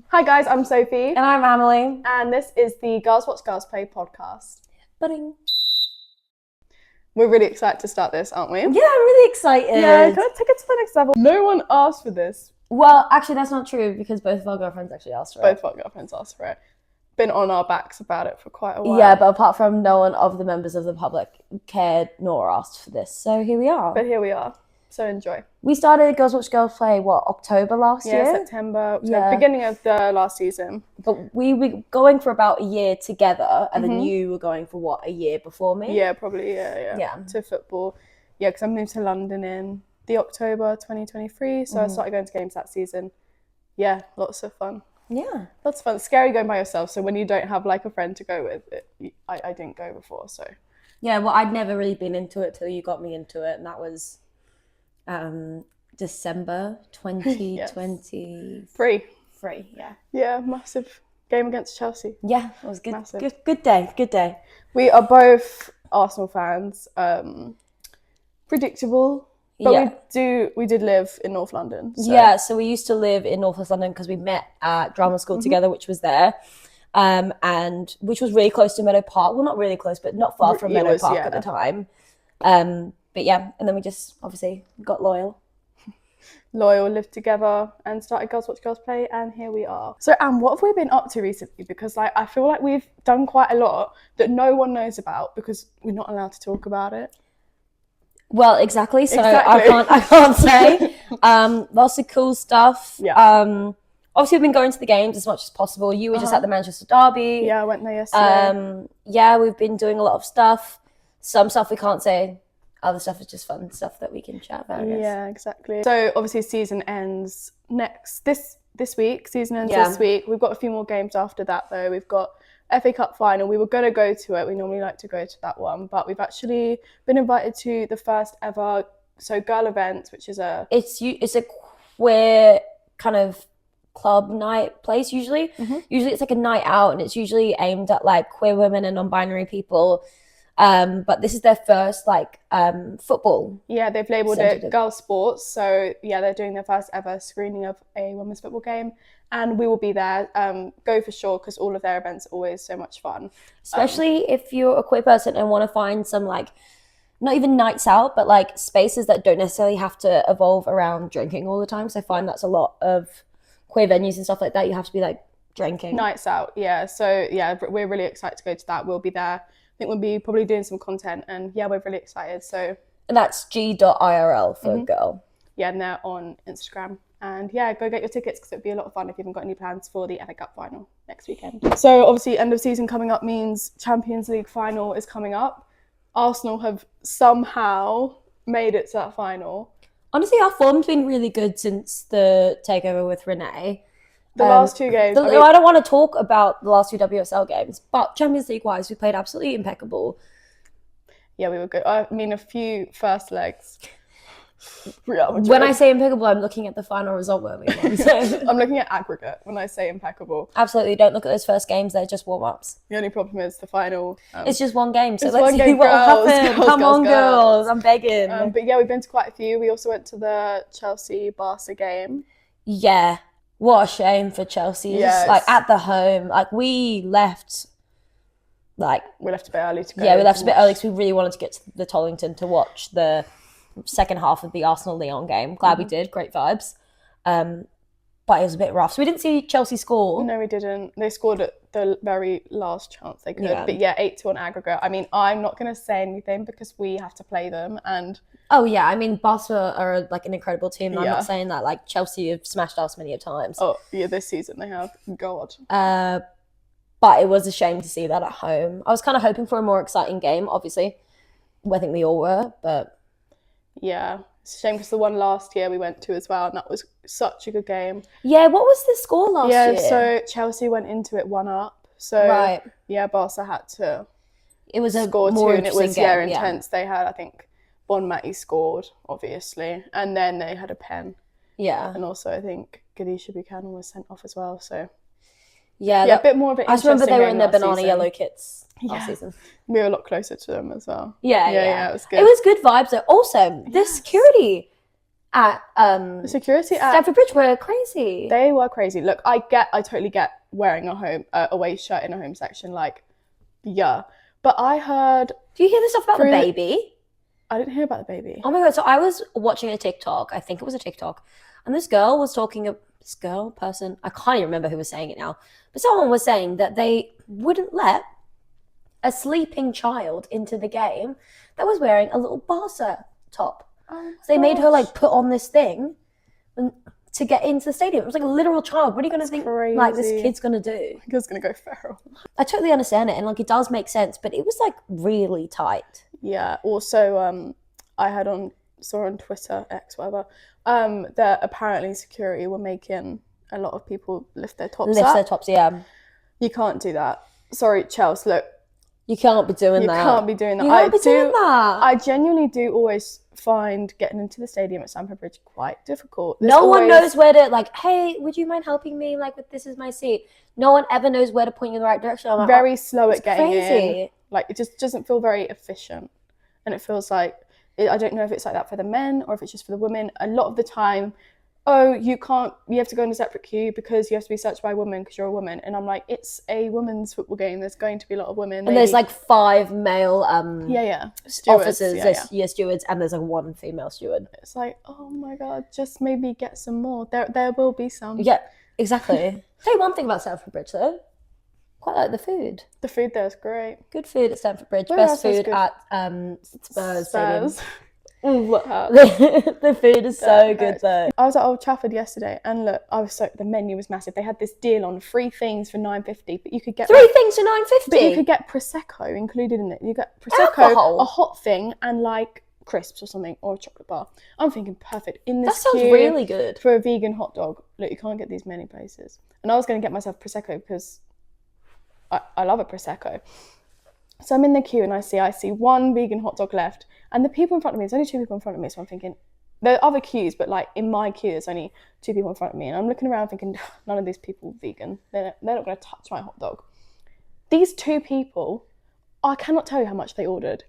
Hi guys, I'm Sophie. And I'm Emily. And this is the Girls Watch Girls Play podcast. Budding. We're really excited to start this, aren't we? Yeah, I'm really excited. Yeah, can I take it to the next level? No one asked for this. Well, actually, that's not true because both of our girlfriends actually asked for it. Both of our girlfriends asked for it. Been on our backs about it for quite a while. Yeah, but apart from no one of the members of the public cared nor asked for this. So here we are. But here we are. So enjoy. We started Girls Watch Girls Play, October last year? Yeah, September, beginning of the last season. But we were going for about a year together, and then you were going for, a year before me? Yeah, probably, yeah. To football. Yeah, because I moved to London in the October 2023, so I started going to games that season. Yeah, lots of fun. Yeah. Lots of fun. It's scary going by yourself, so when you don't have like a friend to go with, I didn't go before, so. Yeah, well, I'd never really been into it till you got me into it, and that was... December 2023. Yeah, massive game against Chelsea. Yeah, it was good. Massive. Good day. We are both Arsenal fans. Predictable, but we did live in North London. So. Yeah, so we used to live in North West London because we met at drama school together, which was there, and which was really close to Meadow Park. Well, not really close, but not far from Meadow Park at the time. But yeah, and then we just obviously got loyal, lived together, and started Girls Watch Girls Play, and here we are. So, Anne, what have we been up to recently? Because I feel like we've done quite a lot that no one knows about because we're not allowed to talk about it. Well, exactly. So I can't say. Lots of cool stuff. Yeah. Obviously, we've been going to the games as much as possible. You were just at the Manchester Derby. Yeah, I went there yesterday. Yeah, we've been doing a lot of stuff. Some stuff we can't say. Other stuff is just fun stuff that we can chat about, I guess. Yeah, exactly. So obviously season ends this week. Season ends this week. We've got a few more games after that though. We've got FA Cup final. We were going to go to it. We normally like to go to that one, but we've actually been invited to the first ever girl event, which is it's a queer kind of club night place usually. Usually it's like a night out, and it's usually aimed at like queer women and non-binary people. But this is their first football. Yeah, they've labelled it girls sports. So yeah, they're doing their first ever screening of a women's football game, and we will be there. Go for sure, because all of their events are always so much fun. Especially if you're a queer person and want to find some not even nights out, but spaces that don't necessarily have to evolve around drinking all the time. So I find that's a lot of queer venues and stuff like that. You have to be drinking. Nights out, yeah. So yeah, we're really excited to go to that. We'll be there. I think we'll be probably doing some content, and yeah, we're really excited. So, and that's g.irl for girl. Yeah, and they're on Instagram. And yeah, go get your tickets because it'd be a lot of fun if you haven't got any plans for the FA Cup final next weekend. So obviously, end of season coming up means Champions League final is coming up. Arsenal have somehow made it to that final. Honestly, our form's been really good since the takeover with Renee. The last two games. I don't want to talk about the last two WSL games, but Champions League-wise, we played absolutely impeccable. Yeah, we were good. I mean, a few first legs. When I say impeccable, I'm looking at the final result where we won. So. I'm looking at aggregate when I say impeccable. Absolutely, don't look at those first games. They're just warm-ups. The only problem is the final. It's just one game, so let's see what will happen. Come on, girls. I'm begging. But yeah, we've been to quite a few. We also went to the Chelsea-Barca game. Yeah. What a shame for Chelsea. Yes. At the home. We left we left a bit early to go. Yeah, we left a bit early because we really wanted to get to the Tollington to watch the second half of the Arsenal-Lyon game. Glad we did. Great vibes. But it was a bit rough. So we didn't see Chelsea score. No, we didn't. They scored at the very last chance they could. Yeah. But yeah, 8-2 on aggregate. I mean, I'm not going to say anything because we have to play them. And oh yeah, I mean, Barca are an incredible team. I'm not saying that. Chelsea have smashed us many times. Oh yeah, this season they have. God. But it was a shame to see that at home. I was kind of hoping for a more exciting game. Obviously, I think we all were, but yeah. It's a shame because the one last year we went to as well, and that was such a good game. Yeah, what was the score last year? Yeah, so Chelsea went into it 1-up. So yeah, Barca had to score two, and it was intense. They had, I think, Bon Mati scored, obviously, and then they had a pen. Yeah. And also I think Gadisha Buchanan was sent off as well, so yeah, a bit more of an interesting game. I remember they were in their banana yellow kits last season. We were a lot closer to them as well. Yeah, it was good. It was good vibes though. Also, the security, at the security at Stamford Bridge were crazy. They were crazy. Look, I totally get wearing a away shirt in a home section, like, yeah. But I heard. Do you hear the stuff about the baby? I didn't hear about the baby. Oh my god! So I was watching a TikTok. I think it was a TikTok, and this girl was talking. This person. I can't even remember who was saying it now. But someone was saying that they wouldn't let a sleeping child into the game that was wearing a little Barca top. Oh so they made her like put on this thing to get into the stadium. It was like a literal child. What are you going to think like this kid's going to do? Kid's going to go feral. I totally understand it, and like it does make sense, but it was like really tight. Yeah. Also, I saw on Twitter, X, whatever, that apparently security were making a lot of people lift their tops up. Yeah. You can't do that. Sorry, Chelsea. Look, you can't be doing that. You can't be doing that. You can't be doing that. I genuinely do always find getting into the stadium at Stamford Bridge quite difficult. No one knows where to, like, hey, would you mind helping me? Like, this is my seat. No one ever knows where to point you in the right direction. I'm like, very slow at getting crazy. In. Like, it just doesn't feel very efficient. And it feels like, I don't know if it's like that for the men or if it's just for the women. A lot of the time, you have to go in a separate queue because you have to be searched by a woman because you're a woman. And I'm like, it's a women's football game. There's going to be a lot of women. And there's like 5 male stewards, officers, stewards, and there's like 1 female steward. It's like, oh my God, just maybe get some more. There will be some. Yeah, exactly. Tell you one thing about Stamford Bridge though. Quite like the food. The food there is great. Good food at Stamford Bridge. Best food at Spurs. The food is so good though. I was at Old Trafford yesterday, and look, the menu was massive. They had this deal on 3 things for £9.50, but you could get 3 things for £9.50. But you could get prosecco included in it. You get prosecco, alcohol, a hot thing, and like crisps or something, or a chocolate bar. I'm thinking perfect in this. That sounds really good for a vegan hot dog. Look, you can't get these many places, and I was going to get myself prosecco because I love a prosecco. So I'm in the queue and I see 1 vegan hot dog left, and the people in front of me, there's only 2 people in front of me, so I'm thinking, there are other queues, but like in my queue there's only 2 people in front of me, and I'm looking around thinking, none of these people are vegan, they're not going to touch my hot dog. These 2 people, I cannot tell you how much they ordered.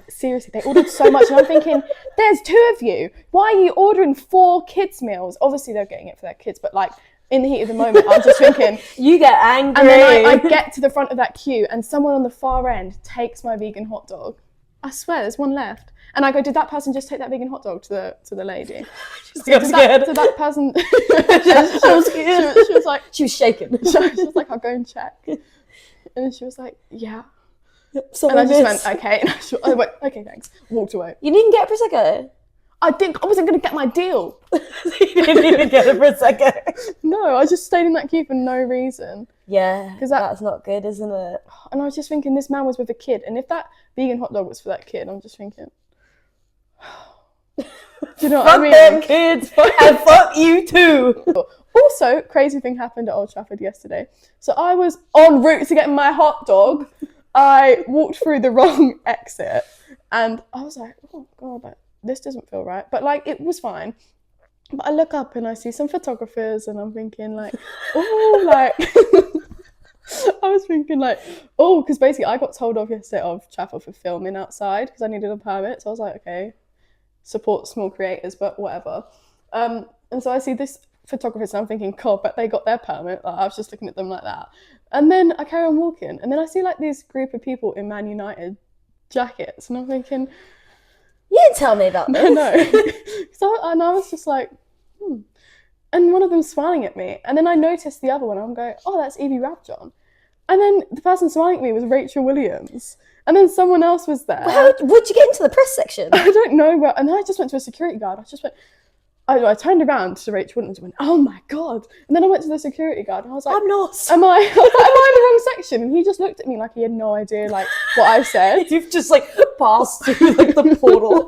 Seriously, they ordered so much, and I'm thinking, there's 2 of you, why are you ordering 4 kids meals? Obviously they're getting it for their kids, but like in the heat of the moment, I'm just thinking... You get angry. And then I get to the front of that queue and someone on the far end takes my vegan hot dog. I swear, there's 1 left. And I go, did that person just take that vegan hot dog to the lady? Did that person... She was like... She was shaking. She was like, I'll go and check. And then she was like, yeah. So and I just went, okay. And I went, okay, thanks. Walked away. You didn't get a Prosecco? I wasn't going to get my deal. You didn't even get a Prosecco? No, I just stayed in that queue for no reason. Yeah, that's not good, isn't it? And I was just thinking, this man was with a kid. And if that vegan hot dog was for that kid, I'm just thinking... Do you know what I mean? Fuck them kids, and fuck you too. Also, crazy thing happened at Old Trafford yesterday. So I was en route to get my hot dog. I walked through the wrong exit. And I was like, oh God, like, this doesn't feel right. But like, it was fine. But I look up and I see some photographers and I'm thinking like, oh, like, I was thinking like, oh, because basically I got told off yesterday of Trafford for filming outside because I needed a permit. So I was like, okay, support small creators, but whatever. And so I see this photographers and I'm thinking, God, but they got their permit. Like, I was just looking at them like that. And then I carry on walking and then I see like this group of people in Man United jackets and I'm thinking, you didn't tell me about this. No. And I was just like, And one of them smiling at me. And then I noticed the other one. I'm going, oh, that's Evie Rabjohn. And then the person smiling at me was Rachel Williams. And then someone else was there. Well, would you get into the press section? I don't know. And then I just went to a security guard. I turned around to Rachel Williams and went, oh my God. And then I went to the security guard and I was like, I'm not. Am I in the wrong section? And he just looked at me like he had no idea like what I said. You've just like passed through like the portal.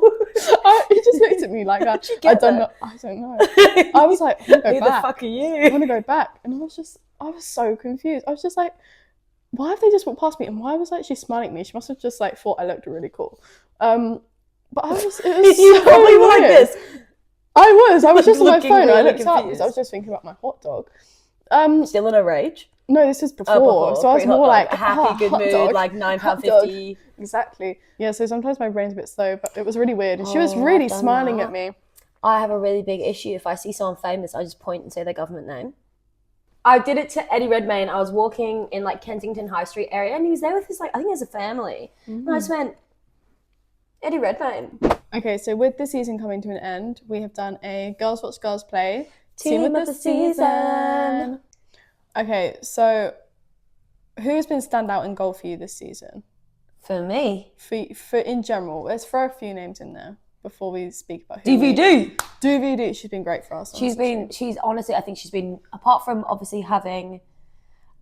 He just looked at me like I don't know. I was like, I want to go back. Who the fuck are you? I want to go back. And I was so confused. I was just like, why have they just walked past me? And why was like she smiling at me? She must have just like thought I looked really cool. But it was you so probably weird. like this. I was just on my phone. Really I looked up confused. because I was just thinking about my hot dog. Still in a rage? No, this is before. So I was more like a happy, good mood, dog, like £9.50. Exactly. Yeah. So sometimes my brain's a bit slow, but it was really weird, and she was really smiling at me. I have a really big issue. If I see someone famous, I just point and say their government name. I did it to Eddie Redmayne. I was walking in like Kensington High Street area and he was there with his I think he has a family. And I just went, Eddie Redmayne. Okay, so with the season coming to an end, we have done a Girls Watch Girls Play Team of the season. Okay, so who's been standout in goal for you this season? For me? For in general, let's throw a few names in there before we speak about who. DVD, she's been great for us. She's honestly, I think she's been, apart from obviously having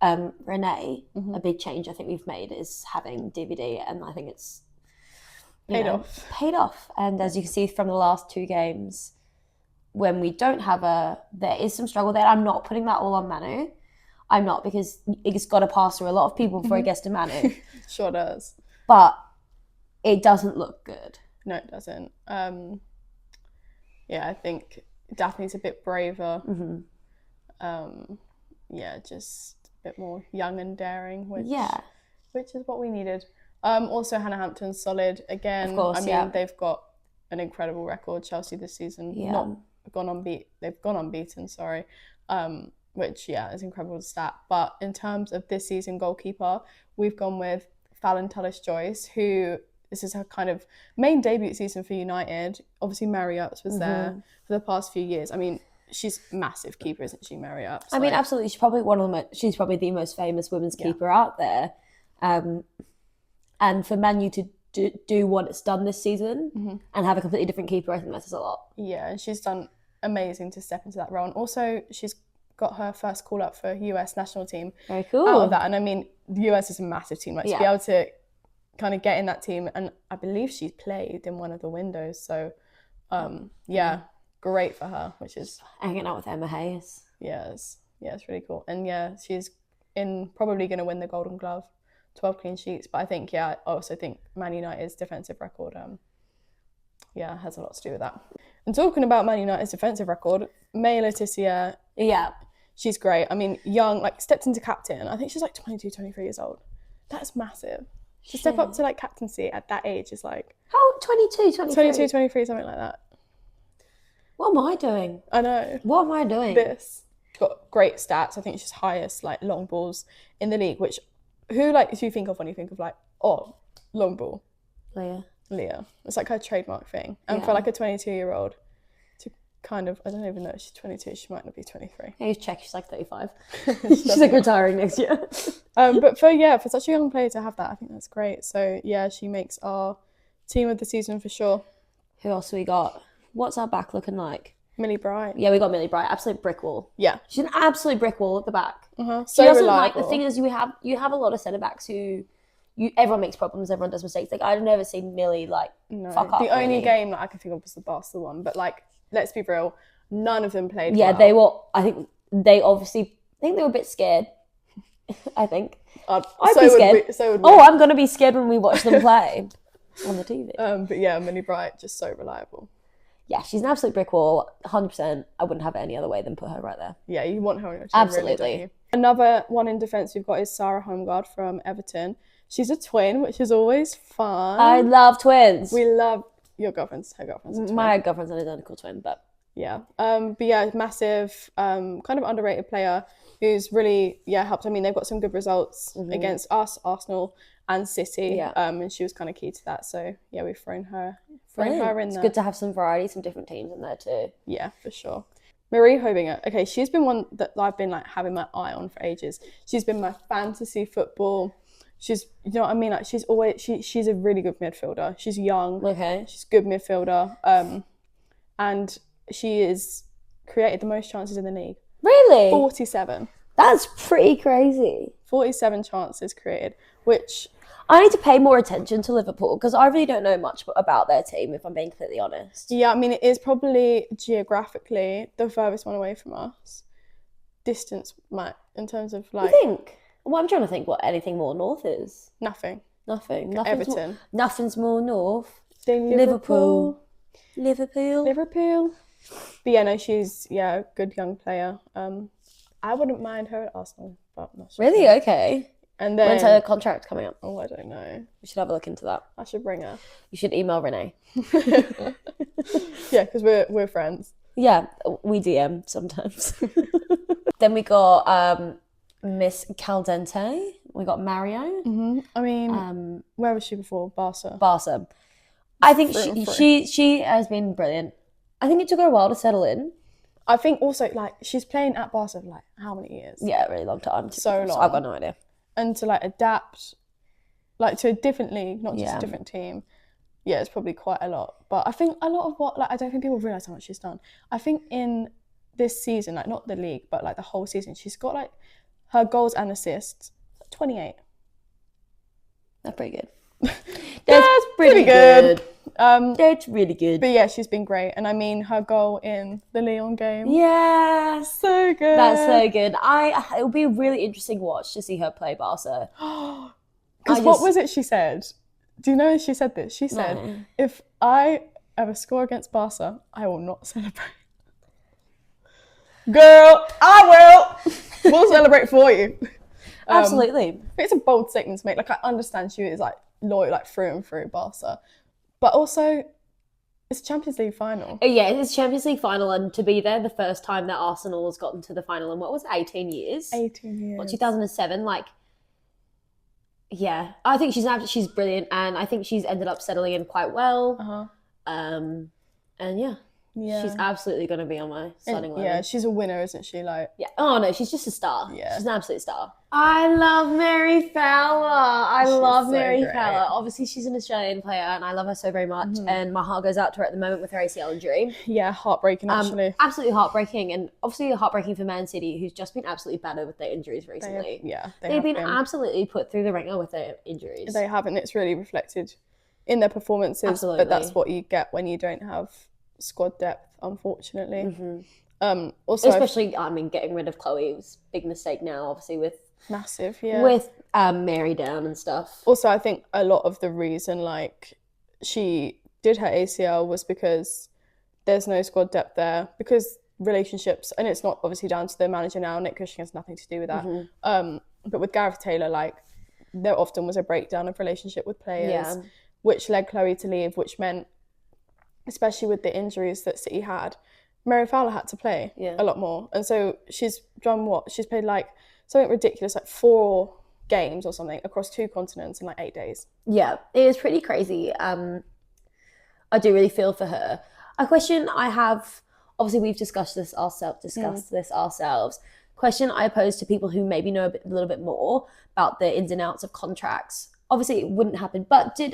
Renee, a big change I think we've made is having DVD, and I think it's paid off. And as you can see from the last 2 games, when we don't have there is some struggle there. I'm not putting that all on Manu. I'm not, because it's got to pass through a lot of people before it gets to Manu. Sure does. But it doesn't look good. No, it doesn't. Yeah, I think Daphne's a bit braver. Yeah, just a bit more young and daring, which is what we needed. Also, Hannah Hampton's solid again. Of course, they've got an incredible record. Chelsea this season, they've gone unbeaten. Sorry, which is incredible stat. But in terms of this season goalkeeper, we've gone with Fallon Tullis-Joyce, who this is her kind of main debut season for United. Obviously, Mary Earps was there for the past few years. I mean, she's a massive keeper, isn't she, Mary Earps? I mean, absolutely. She's probably she's probably the most famous women's keeper out there. And for Man U to do what it's done this season and have a completely different keeper, I think that says a lot. Yeah, and she's done amazing to step into that role. And also, she's got her first call up for US national team. Very cool. Out of that. And I mean, the US is a massive team. Like, to be able to kind of get in that team, and I believe she's played in one of the windows. So, great for her, which is... Hanging out with Emma Hayes. Yes. Yeah, it's really cool. And she's probably going to win the Golden Glove. 12 clean sheets, but I also think Man United's defensive record has a lot to do with that. And talking about Man United's defensive record, May Letizia, she's great. I mean, young, like, stepped into captain. I think she's like 22, 23 years old. That's massive. To step up to like captaincy at that age is like... How? 22, 22, 23, something like that. What am I doing? I know. What am I doing? She's got great stats. I think she's highest like long balls in the league, which... Who do you think of when you think of like, long ball? Leah. It's like her trademark thing. And for like a 22-year-old to kind of, I don't even know if she's 22, she might not be 23. Hey, check, she's like 35. She's like retiring next year. But for such a young player to have that, I think that's great. So she makes our team of the season for sure. Who else we got? What's our back looking like? Millie Bright. Yeah, we got Millie Bright. Absolute brick wall. Yeah. She's an absolute brick wall at the back. So she doesn't reliable. the thing is, you have a lot of centre backs who everyone makes problems, everyone does mistakes. Like, I've never seen Millie fuck up. The only game that I can think of was the Barca one, but like, let's be real, none of them played well. they were. I think they were a bit scared. I think I'd be scared. So would we. I'm gonna be scared when we watch them play on the TV. But yeah, Millie Bright, just so reliable. Yeah, she's an absolute brick wall, 100%. I wouldn't have it any other way than put her right there. Yeah, you want her on your team. Absolutely. Really, don't you? Another one in defence we've got is Sarah Holmgard from Everton. She's a twin, which is always fun. I love twins. We love her girlfriend's a twin. My girlfriend's an identical twin, but... Yeah. Massive, kind of underrated player who's really, helped. I mean, they've got some good results against us, Arsenal and City. Yeah. And she was kind of key to that. So, we've thrown her in there. It's good to have some variety, some different teams in there too. Yeah, for sure. Marie Hobinger. Okay, she's been one that I've been like having my eye on for ages. She's been my fantasy football. She's, you know what I mean? Like, she's a really good midfielder. She's young. Okay. She's a good midfielder. And she has created the most chances in the league. Really? 47. That's pretty crazy. 47 chances created, which... I need to pay more attention to Liverpool because I really don't know much about their team, if I'm being completely honest. Yeah, I mean, it is probably geographically the furthest one away from us. Distance, in terms of like... You think? Well, I'm trying to think what anything more north is. Nothing. Everton. Nothing's more north. Liverpool. Liverpool. But yeah, no, she's a good young player. I wouldn't mind her at Arsenal, but I'm not sure. Really? Okay. And then, when's her contract coming up? Oh, I don't know. We should have a look into that. I should bring her. You should email Renee. Yeah, because we're friends. Yeah, we DM sometimes. Then we got Miss Caldente. We got Mario. Mm-hmm. I mean, where was she before? Barca. I think she has been brilliant. I think it took her a while to settle in. I think also, like, she's playing at Barca for, like, how many years? Yeah, a really long time. So long. So I've got no idea. And to, like, adapt, like, to a different league, not just a different team. Yeah, it's probably quite a lot. But I think a lot of what, like, I don't think people realise how much she's done. I think in this season, like, not the league, but, like, the whole season, she's got, like, her goals and assists, 28. That's pretty good. That's pretty good. That's really good. But yeah, she's been great. And I mean, her goal in the Lyon game. Yeah. So good. That's so good. It'll be a really interesting watch to see her play Barca. Because what was it she said? Do you know she said this? She said, if I ever score against Barca, I will not celebrate. Girl, I will. We'll celebrate for you. Absolutely. It's a bold statement to make. Like, I understand she is, like, loyal, like, through and through Barca. But also, it's a Champions League final. Yeah, it's Champions League final, and to be there the first time that Arsenal has gotten to the final in, what was it, 18 years? 18 years. What, 2007? Like, yeah. I think she's brilliant, and I think she's ended up settling in quite well. And yeah. She's absolutely going to be on my starting lineup. Yeah, she's a winner, isn't she? Like, yeah. Oh no, she's just a star. Yeah, she's an absolute star. I love Mary Fowler. She's love Mary Fowler. Obviously, she's an Australian player, and I love her so very much. And my heart goes out to her at the moment with her ACL injury. Yeah, heartbreaking actually. Absolutely heartbreaking, and obviously heartbreaking for Man City, who's just been absolutely battered with their injuries recently. They've been absolutely put through the ringer with their injuries. They have, and it's really reflected in their performances. Absolutely. But that's what you get when you don't have squad depth, unfortunately. Also, especially, I mean, getting rid of Chloe was a big mistake now, obviously, with massive, yeah, with Mary down and stuff. Also, I think a lot of the reason, like, she did her ACL was because there's no squad depth there, because relationships, and it's not obviously down to the manager now, Nick Cushing has nothing to do with that, but with Gareth Taylor, like, there often was a breakdown of relationship with players, which led Chloe to leave, which meant, especially with the injuries that City had, Mary Fowler had to play a lot more. And so she's done what? She's played like something ridiculous, like 4 games or something across 2 continents in like 8 days. Yeah, it is pretty crazy. I do really feel for her. A question I have, obviously we've discussed this ourselves. Question I pose to people who maybe know a little bit more about the ins and outs of contracts. Obviously it wouldn't happen, but did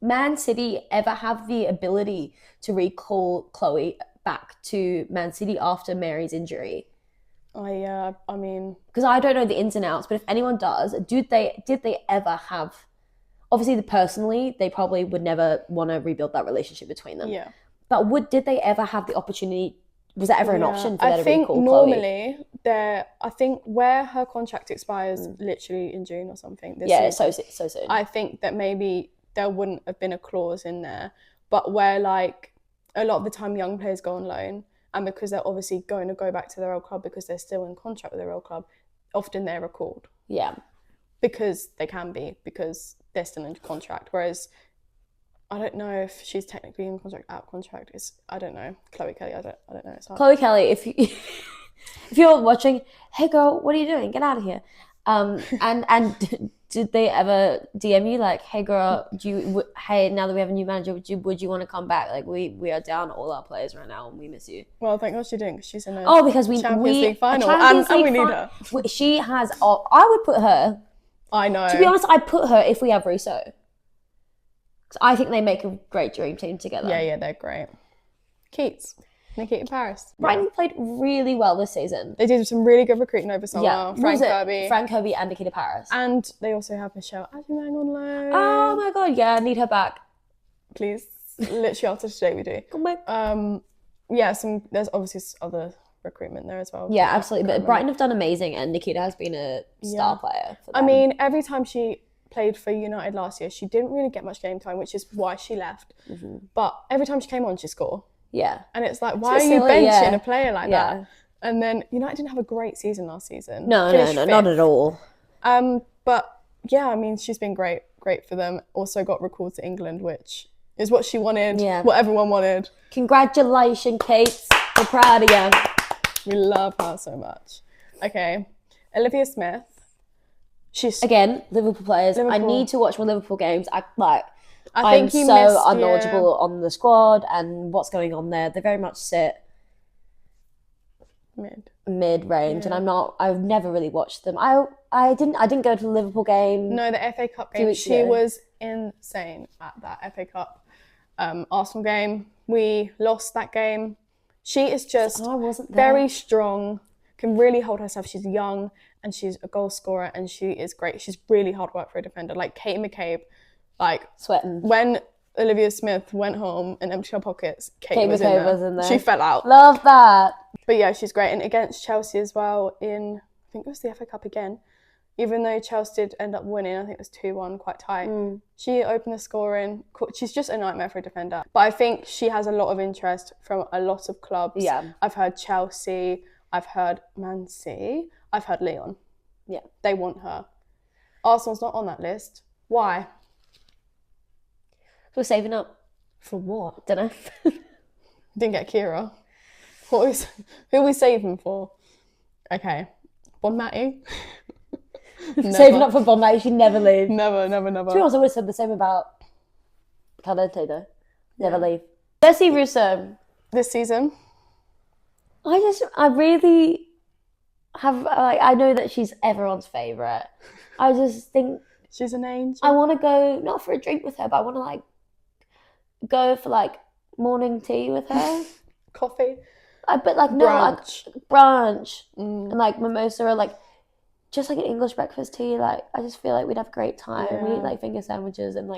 Man City ever have the ability to recall Chloe back to Man City after Mary's injury? I mean, because I don't know the ins and outs, but if anyone does, did they ever have? Obviously, personally, they probably would never want to rebuild that relationship between them. Yeah. But did they ever have the opportunity? Was that ever an option for them to recall normally Chloe? I think where her contract expires literally in June or something. It's so soon. I think that maybe there wouldn't have been a clause in there, but where, like, a lot of the time young players go on loan, and because they're obviously going to go back to their old club because they're still in contract with their old club, often they're recalled. Yeah. Because they can be, because they're still in contract. Whereas I don't know if she's technically in contract, out of contract. I don't know. Chloe Kelly, I don't know. It's hard. Chloe Kelly, if you're watching, hey girl, what are you doing? Get out of here. And did they ever DM you like, hey girl, hey, now that we have a new manager, would you want to come back? Like, we are down all our players right now and we miss you. Well, thank God she didn't, because she's in a because Champions League final and we need her. She has, I would put her. I know. To be honest, I'd put her if we have Russo. Because I think they make a great dream team together. Yeah, they're great. Keats. Nikita Paris. Brighton played really well this season. They did some really good recruiting over summer. Frank Kirby and Nikita Paris. And they also have Michelle Adjumang on loan. Oh my God, yeah, I need her back. Please. Literally after today we do. Come back. There's obviously other recruitment there as well. Yeah, absolutely. But Brighton have done amazing, and Nikita has been a star player for them. I mean, every time she played for United last year, she didn't really get much game time, which is why she left. But every time she came on, she scored. Yeah. And it's like, why are you benching a player like that? And then United didn't have a great season last season. No, not at all. But yeah, I mean, she's been great for them. Also got recalled to England, which is what she wanted, Yeah. what everyone wanted. Congratulations, Kate. We're proud of you. We love her so much. Okay, Olivia Smith. She's again Liverpool players. Liverpool. I need to watch more Liverpool games. I I'm think you so missed, unknowledgeable on the squad and what's going on there. They very much sit mid-range, and I've never really watched them. I didn't go to the Liverpool game. No, the FA Cup game. She was insane at that FA Cup Arsenal game. We lost that game. She is just very strong, can really hold herself. She's young and she's a goal scorer and she is great. She's really hard work for a defender. Like Katie McCabe, like sweating. When Olivia Smith went home and emptied her pockets, Katie was in there. She fell out. Love that. But yeah, she's great. And against Chelsea as well in, I think it was the FA Cup again, even though Chelsea did end up winning, I think it was 2-1, quite tight. She opened the scoring. She's just a nightmare for a defender. But I think she has a lot of interest from a lot of clubs. Yeah. I've heard Chelsea, I've heard Man City, I've heard Lyon. Yeah. They want her. Arsenal's not on that list. Why? We're saving up. For what? Don't know. Didn't get Kira. Who are we saving for? Okay. Bon Matty. Saving up for Bombay, she'd never leave. Never. To be honest, I would have said the same about Caldente though. Never leave. Bessie Russo. This season? I really have, I know that she's everyone's favourite. I just think... She's an angel. I want to go, not for a drink with her, but I want to go for morning tea with her. Coffee? Brunch. And mimosa or just an English breakfast tea. I just feel like we'd have a great time. Yeah. We'd eat finger sandwiches and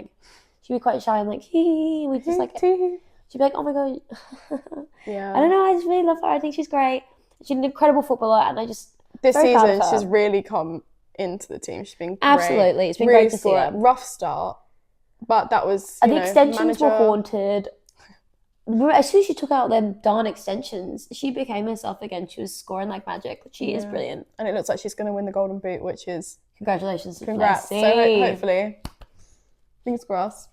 she'd be quite shy and hee. We just tea. She'd be like, oh my god. Yeah. I don't know, I just really love her. I think she's great. She's an incredible footballer and I just this season she's really come into the team. She's been great. Absolutely. It's been really great to see her. Rough start, but that was the extensions were haunted. As soon as she took out them darn extensions, she became herself again. She was scoring like magic. She is brilliant. And it looks like she's going to win the Golden Boot, which is... Congratulations. Congrats. So hopefully, fingers crossed.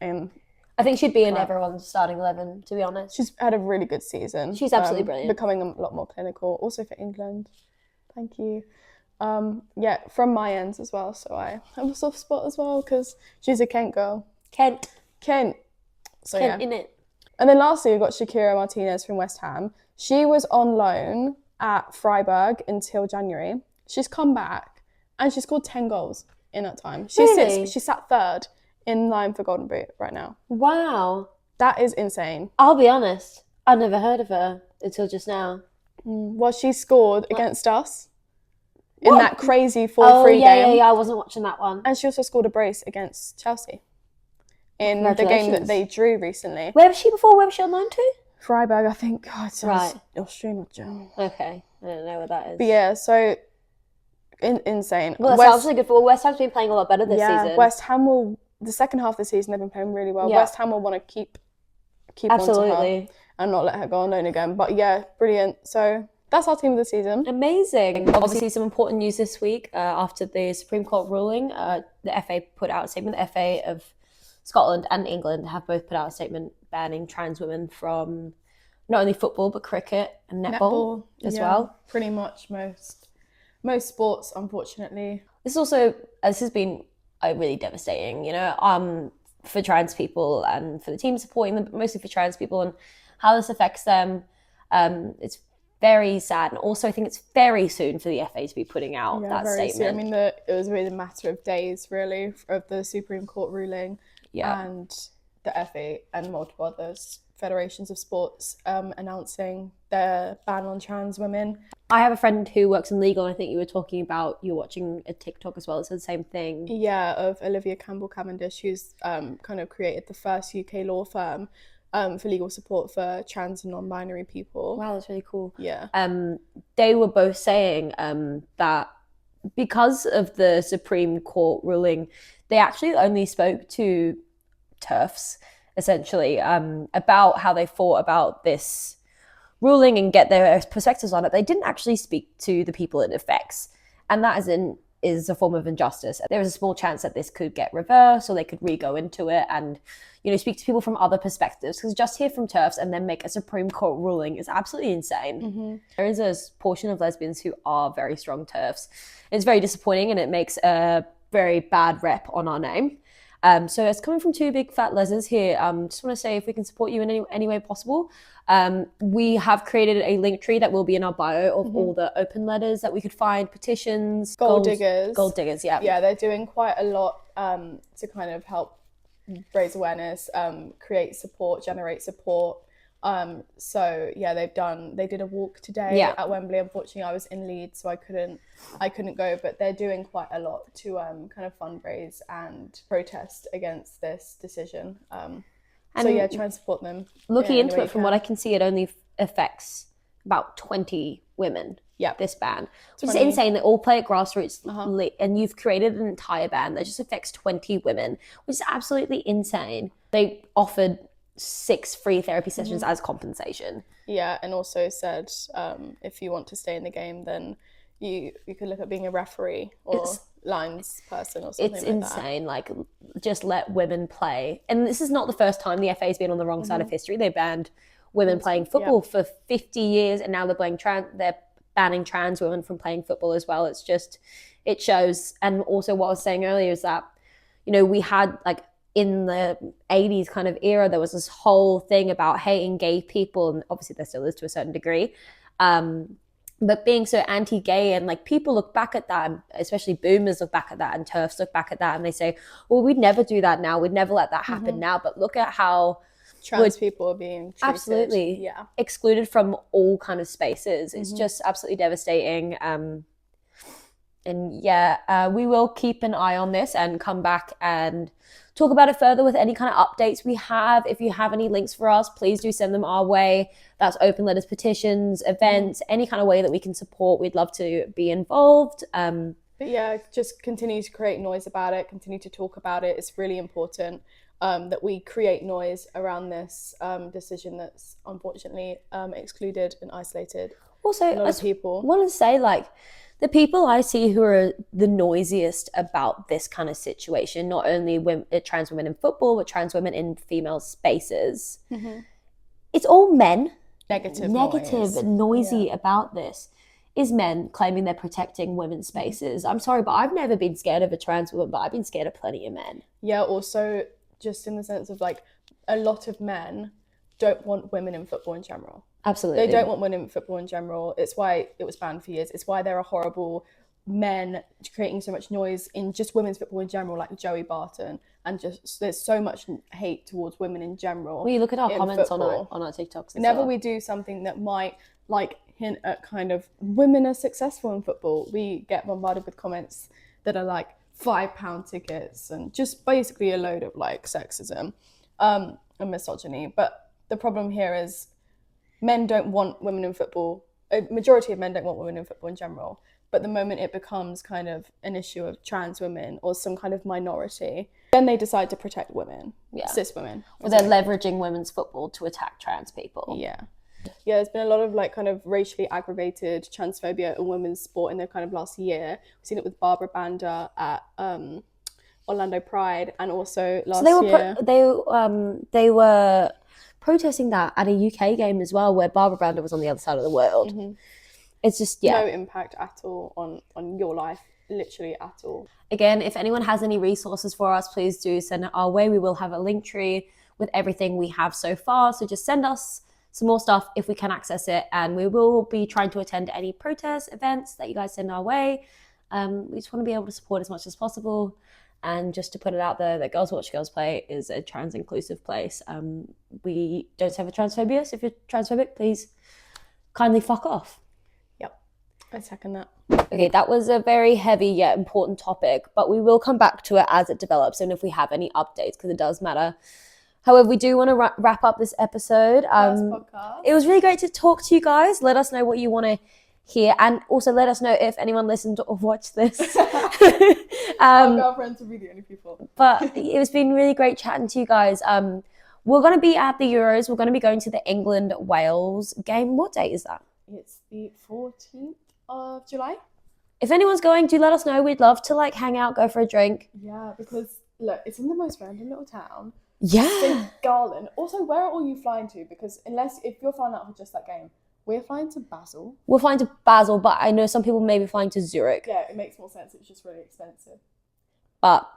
And I think she'd be in everyone's starting 11, to be honest. She's had a really good season. She's absolutely brilliant. Becoming a lot more clinical. Also for England. Thank you. From my ends as well. So I have a soft spot as well because she's a Kent girl. Kent. So Kent in it. And then lastly, we've got Shakira Martinez from West Ham. She was on loan at Freiburg until January. She's come back and she scored 10 goals in that time. She sat third in line for Golden Boot right now. Wow. That is insane. I'll be honest, I never heard of her until just now. Well, she scored against us in that crazy 4-3 game. Yeah, I wasn't watching that one. And she also scored a brace against Chelsea in the game that they drew recently. Where was she before? Where was she on loan to? Freiburg, I think. It's Austrian or German. Okay, I don't know what that is. But yeah, so insane. Well, that sounds really good. Well, West Ham's been playing a lot better this season. West Ham will, the second half of the season, they've been playing really well. Yeah. West Ham will want to keep Absolutely. on to her and not let her go on loan again. But yeah, brilliant. So that's our team of the season. Amazing. Obviously, some important news this week after the Supreme Court ruling. The FA put out a statement. The FA of Scotland and England have both put out a statement banning trans women from not only football but cricket and netball as well. Pretty much most sports, unfortunately. This has been really devastating, for trans people and for the team supporting them, but mostly for trans people and how this affects them. It's very sad, and also I think it's very soon for the FA to be putting out that statement. Soon. I mean, it was really a matter of days, really, of the Supreme Court ruling. Yeah. And the FA and multiple other federations of sports announcing their ban on trans women. I have a friend who works in legal, and I think you were watching a TikTok as well that said the same thing. Yeah, of Olivia Campbell-Cavendish, who's kind of created the first UK law firm for legal support for trans and non-binary people. Wow, that's really cool. Yeah. They were both saying that because of the Supreme Court ruling, they actually only spoke to TERFs, essentially, about how they thought about this ruling and get their perspectives on it. They didn't actually speak to the people it affects. And that is an is a form of injustice. There is a small chance that this could get reversed, or they could re-go into it and, you know, speak to people from other perspectives, because just hear from TERFs and then make a Supreme Court ruling is absolutely insane. There is a portion of lesbians who are very strong TERFs. It's very disappointing, and it makes a very bad rep on our name. So it's coming from two big fat lesers here. Just want to say, if we can support you in any way possible, we have created a link tree that will be in our bio of all the open letters that we could find, petitions, gold diggers. Gold diggers, yeah. Yeah, they're doing quite a lot to kind of help raise awareness, create support, generate support. So yeah, they did a walk today at Wembley. Unfortunately, I was in Leeds, so I couldn't go, but they're doing quite a lot to kind of fundraise and protest against this decision. So yeah, try and support them. Looking into it, from what I can see, it only affects about 20 women. Yeah, this ban, which is insane. They all play at grassroots, and you've created an entire ban that just affects 20 women, which is absolutely insane. They offered 6 free therapy sessions as compensation. Yeah, and also said if you want to stay in the game, then you could look at being a referee or lines person or something. It's insane. Like, just let women play. And this is not the first time the FA's been on the wrong side of history. They banned women playing football for 50 years, and now they're banning trans women from playing football as well. It's just, it shows. And also what I was saying earlier is that, you know, we had, like, in the 80s kind of era, there was this whole thing about hating gay people, and obviously there still is to a certain degree, but being so anti-gay, and like people look back at that, especially boomers look back at that, and TERFs look back at that, and they say, well, we'd never do that now, we'd never let that happen now, but look at how trans people are being treated. Absolutely excluded from all kind of spaces. It's just absolutely devastating. And we will keep an eye on this and come back and talk about it further with any kind of updates we have. If you have any links for us, please do send them our way. That's open letters, petitions, events, any kind of way that we can support. We'd love to be involved. But yeah, just continue to create noise about it, continue to talk about it. It's really important that we create noise around this decision that's unfortunately excluded and isolated also a lot of people. I want to say, like, the people I see who are the noisiest about this kind of situation, not only trans women in football, but trans women in female spaces, it's all men. Negative and noisy about this is men claiming they're protecting women's spaces. I'm sorry, but I've never been scared of a trans woman, but I've been scared of plenty of men. Yeah, also just in the sense of, like, a lot of men don't want women in football in general. Absolutely. They don't want women in football in general. It's why it was banned for years. It's why there are horrible men creating so much noise in just women's football in general, like Joey Barton, and just there's so much hate towards women in general. Well, you look at our comments on our TikToks. Whenever we do something that might, like, hint at kind of women are successful in football, we get bombarded with comments that are like £5 tickets and just basically a load of, like, sexism and misogyny. But the problem here is men don't want women in football. A majority of men don't want women in football in general. But the moment it becomes kind of an issue of trans women or some kind of minority, then they decide to protect women, cis women. Or they're leveraging women's football to attack trans people. Yeah, there's been a lot of, like, kind of racially aggravated transphobia in women's sport in the kind of last year. We've seen it with Barbara Banda at Orlando Pride, and also last year. They were protesting that at a UK game as well, where Barbara Banda was on the other side of the world. It's just, no impact at all on your life, literally at all. Again, if anyone has any resources for us, please do send it our way. We will have a link tree with everything we have so far. So just send us some more stuff if we can access it, and we will be trying to attend any protest events that you guys send our way. We just want to be able to support as much as possible. And just to put it out there that Girls Watch Girls Play is a trans inclusive place. We don't have a transphobia, so if you're transphobic, please kindly fuck off. Yep, I second that. Okay, that was a very heavy yet important topic, but we will come back to it as it develops and if we have any updates, because it does matter. However, we do want to wrap up this episode. It was really great to talk to you guys. Let us know what you want to hear, and also let us know if anyone listened or watched this. Our girlfriends will be the only people. But it's been really great chatting to you guys. We're going to be at the Euros. We're going to be going to the England-Wales game. What date is that? It's the 14th of July. if anyone's going, do let us know. We'd love to like hang out, go for a drink. Yeah, because look, it's in the most random little town. Yeah. St. Garland. Also, where are all you flying to? Because if you're flying out for just that game, we're flying to Basel. We're flying to Basel, but I know some people may be flying to Zurich. Yeah, it makes more sense. It's just really expensive. But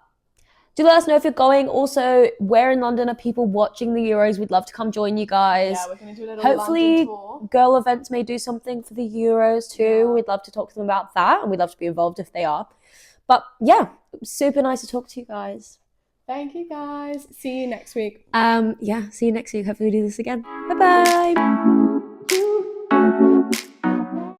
do let us know if you're going. Also, where in London are people watching the Euros? We'd love to come join you guys. Yeah, we're going to do a little Hopefully, London tour. girl events may do something for the Euros too. Yeah. We'd love to talk to them about that, and we'd love to be involved if they are. But yeah, super nice to talk to you guys. Thank you guys. See you next week. See you next week. Hopefully we do this again. Bye-bye.